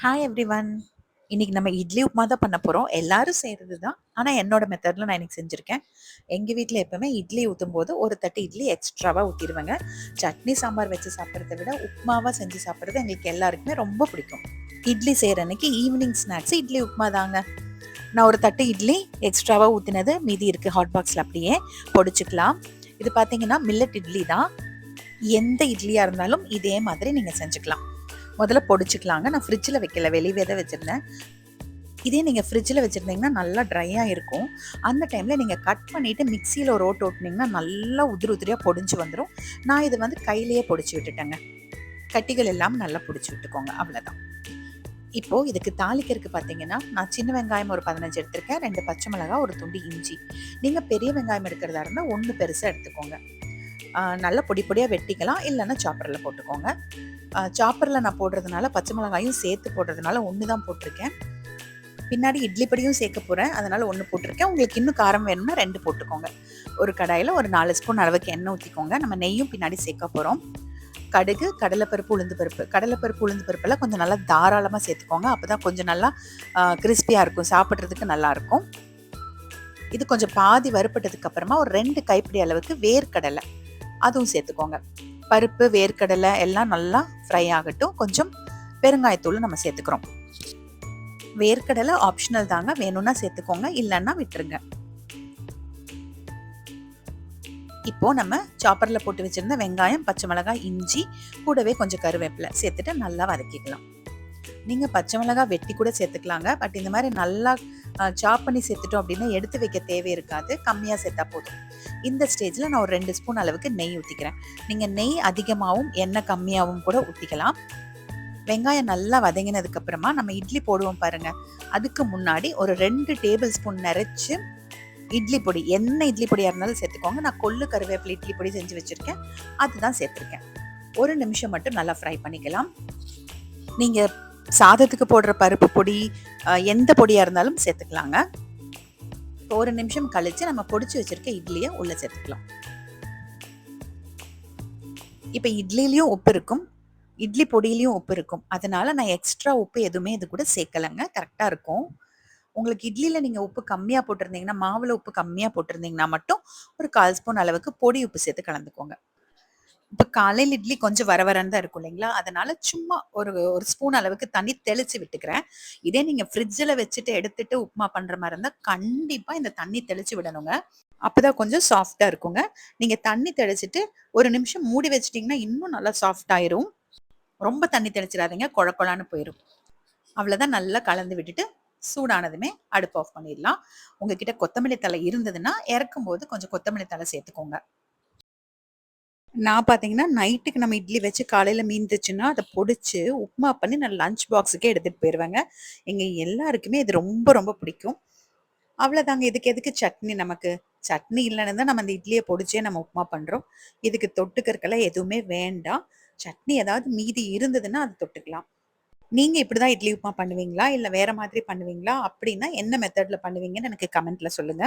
Hi everyone. இன்னைக்கு நம்ம இட்லி உப்புமா தான் பண்ண போறோம். எல்லாரும் செய்றது தான். ஆனா என்னோட மெத்தட்ல நான் இன்னைக்கு செஞ்சிருக்கேன். எங்க வீட்ல எப்பவுமே இட்லி ஊத்தும்போது ஒரு தட்டு இட்லி எக்ஸ்ட்ராவா ஊத்திருவேங்க. சட்னி, சாம்பார் வச்சு சாப்பிடுறத விட உப்புமாவா செஞ்சு சாப்பிடுறது எங்களுக்கு எல்லாருக்குமே ரொம்ப பிடிக்கும். இட்லி செய்ற அன்னைக்கு ஈவினிங் ஸ்நாக்ஸ் இட்லி உப்புமா தாங்க. நான் ஒரு தட்டு இட்லி எக்ஸ்ட்ராவா ஊத்தினது மீதி இருக்கு ஹாட் பாக்ஸ்ல அப்படியே பொடிச்சுக்கலாம். இது பார்த்தீங்கன்னா மில்லட் இட்லி தான். எந்த இட்லியா இருந்தாலும் இதே மாதிரி நீங்க செஞ்சுக்கலாம். முதல்ல பொடிச்சுக்கலாங்க. நான் ஃப்ரிட்ஜில் வைக்கல, வெளியவே தான் வச்சுருந்தேன். இதே நீங்கள் ஃப்ரிட்ஜில் வச்சுருந்தீங்கன்னா நல்லா ட்ரையாக இருக்கும். அந்த டைமில் நீங்கள் கட் பண்ணிவிட்டு மிக்சியில் ஒரு ஓட்டு ஓட்டினீங்கன்னா நல்லா உதிரி உதிரியாக பொடிஞ்சு வந்துடும். நான் இது வந்து கையிலேயே பொடிச்சு விட்டுட்டேங்க. கட்டிகள் எல்லாம் நல்லா பிடிச்சி விட்டுக்கோங்க, அவ்வளோதான். இப்போது இதுக்கு தாளிக்கிறதுக்கு பார்த்தீங்கன்னா நான் சின்ன வெங்காயம் ஒரு 15 எடுத்திருக்கேன், 2 பச்சை மிளகாய், ஒரு துண்டு இஞ்சி. நீங்கள் பெரிய வெங்காயம் எடுக்கிறதா இருந்தால் 1 பெருசாக எடுத்துக்கோங்க. நல்லா பொடி பொடியாக வெட்டிக்கலாம், இல்லைன்னா சாப்பரில் போட்டுக்கோங்க. சாப்பரில் நான் போடுறதுனால பச்சை மிளகாயும் சேர்த்து போடுறதுனால 1 தான் போட்டிருக்கேன். பின்னாடி இட்லி பொடியும் சேர்க்க போகிறேன், அதனால் 1 போட்டிருக்கேன். உங்களுக்கு இன்னும் காரம் வேணும்னா 2 போட்டுக்கோங்க. ஒரு கடாயில் ஒரு 4 ஸ்பூன் அளவுக்கு எண்ணெய் ஊற்றிக்கோங்க. நம்ம நெய்யும் பின்னாடி சேர்க்க போகிறோம். கடுகு, கடலைப்பருப்பு, உளுந்து பருப்பு. கடலைப்பருப்பு, உளுந்து பருப்பெல்லாம் கொஞ்சம் நல்லா தாராளமாக சேர்த்துக்கோங்க. அப்போ தான் கொஞ்சம் நல்லா கிறிஸ்பியாக இருக்கும், சாப்பிட்றதுக்கு நல்லாயிருக்கும். இது கொஞ்சம் பாதி வறுப்பட்டதுக்கு அப்புறமா ஒரு 2 கைப்பிடி அளவுக்கு வேர்க்கடலை அதுவும் சேர்த்துக்கோங்க. பருப்பு, வேர்க்கடலை எல்லாம் நல்லா ஃப்ரை ஆகட்டும். கொஞ்சம் பெருங்காயத்தூள் நம்ம சேர்த்துக்கிறோம். வேர்க்கடலை ஆப்ஷனல் தாங்க, வேணும்னா சேர்த்துக்கோங்க, இல்லைன்னா விட்டுருங்க. இப்போ நம்ம சாப்பரில் போட்டு வச்சிருந்த வெங்காயம், பச்சை மிளகாய், இஞ்சி, கூடவே கொஞ்சம் கருவேப்பிலை சேர்த்துட்டு நல்லா வதக்கிக்கலாம். நீங்கள் பச்சை மிளகாய் வெட்டி கூட சேர்த்துக்கலாங்க. பட் இந்த மாதிரி நல்லா சாப் பண்ணி சேர்த்துட்டோம் அப்படின்னா எடுத்து வைக்க தேவை இருக்காது, கம்மியாக சேர்த்தா போதும். இந்த ஸ்டேஜில் நான் ஒரு 2 ஸ்பூன் அளவுக்கு நெய் ஊற்றிக்கிறேன். நீங்கள் நெய் அதிகமாகவும் எண்ணெய் கம்மியாகவும் கூட ஊற்றிக்கலாம். வெங்காயம் நல்லா வதங்கினதுக்கு அப்புறமா நம்ம இட்லி போடுவோம் பாருங்க, அதுக்கு முன்னாடி ஒரு 2 டேபிள் ஸ்பூன் நிறைச்சு இட்லி பொடி, என்ன இட்லி பொடியாக இருந்தாலும் சேர்த்துக்கோங்க. நான் கொள்ளு கருவேப்பிலை இட்லி பொடி செஞ்சு வச்சுருக்கேன், அதுதான் சேர்த்துருக்கேன். ஒரு நிமிஷம் மட்டும் நல்லா ஃப்ரை பண்ணிக்கலாம். நீங்கள் சாதத்துக்கு போடுற பருப்பு பொடி எந்த பொடியாக இருந்தாலும் சேர்த்துக்கலாங்க. ஒரு நிமிஷம் கழித்து நம்ம பொடிச்சு வச்சுருக்க இட்லியை உள்ளே சேர்த்துக்கலாம். இப்போ இட்லிலையும் உப்பு இருக்கும், இட்லி பொடியிலையும் உப்பு இருக்கும். அதனால நான் எக்ஸ்ட்ரா உப்பு எதுவுமே இது கூட சேர்க்கலைங்க, கரெக்டாக இருக்கும். உங்களுக்கு இட்லியில் நீங்கள் உப்பு கம்மியாக போட்டிருந்தீங்கன்னா, மாவில் உப்பு கம்மியாக போட்டிருந்தீங்கன்னா மட்டும் ஒரு 1/4 ஸ்பூன் அளவுக்கு பொடி உப்பு சேர்த்து கலந்துக்கோங்க. இப்போ காலையில் இட்லி கொஞ்சம் வர வரன்னு தான் இருக்கும் இல்லைங்களா, அதனால சும்மா ஒரு ஸ்பூன் அளவுக்கு தண்ணி தெளித்து விட்டுக்கிறேன். இதே நீங்கள் ஃப்ரிட்ஜில் வச்சுட்டு எடுத்துட்டு உப்புமா பண்ணுற மாதிரி இருந்தால் கண்டிப்பாக இந்த தண்ணி தெளித்து விடணுங்க. அப்போதான் கொஞ்சம் சாஃப்டாக இருக்குங்க. நீங்கள் தண்ணி தெளிச்சிட்டு ஒரு நிமிஷம் மூடி வச்சிட்டிங்கன்னா இன்னும் நல்லா சாஃப்ட் ஆயிரும். ரொம்ப தண்ணி தெளிச்சிடாதீங்க, கொழ கொழான்னு போயிடும். அவ்வளோதான். நல்லா கலந்து விட்டுட்டு சூடானதுமே அடுப்பு ஆஃப் பண்ணிடலாம். உங்ககிட்ட கொத்தமல்லி தழை இருந்ததுன்னா இறக்கும்போது கொஞ்சம் கொத்தமல்லி தழை சேர்த்துக்கோங்க. நான் பார்த்தீங்கன்னா நைட்டுக்கு நம்ம இட்லி வச்சு காலையில் மீந்துச்சுன்னா அதை பொடிச்சு உப்புமா பண்ணி நான் லஞ்ச் பாக்ஸுக்கே எடுத்துகிட்டு போயிடுவேங்க. எங்கள் எல்லாருக்குமே இது ரொம்ப ரொம்ப பிடிக்கும். அவ்வளோதாங்க. இதுக்கு எதுக்கு சட்னி? நமக்கு சட்னி இல்லைன்னு தான் நம்ம அந்த இட்லியை பொடிச்சே நம்ம உப்புமா பண்ணுறோம். இதுக்கு தொட்டுக்கறக்கெல்லாம் எதுவுமே வேண்டாம். சட்னி ஏதாவது மீதி இருந்ததுன்னா அது தொட்டுக்கலாம். நீங்க இப்படிதான் இட்லி உப்புமா பண்ணுவீங்களா? இல்ல வேற மாதிரி பண்ணுவீங்களா? அப்படின்னா என்ன மெத்தட்ல பண்ணுவீங்கன்னு எனக்கு கமெண்ட்ல சொல்லுங்க.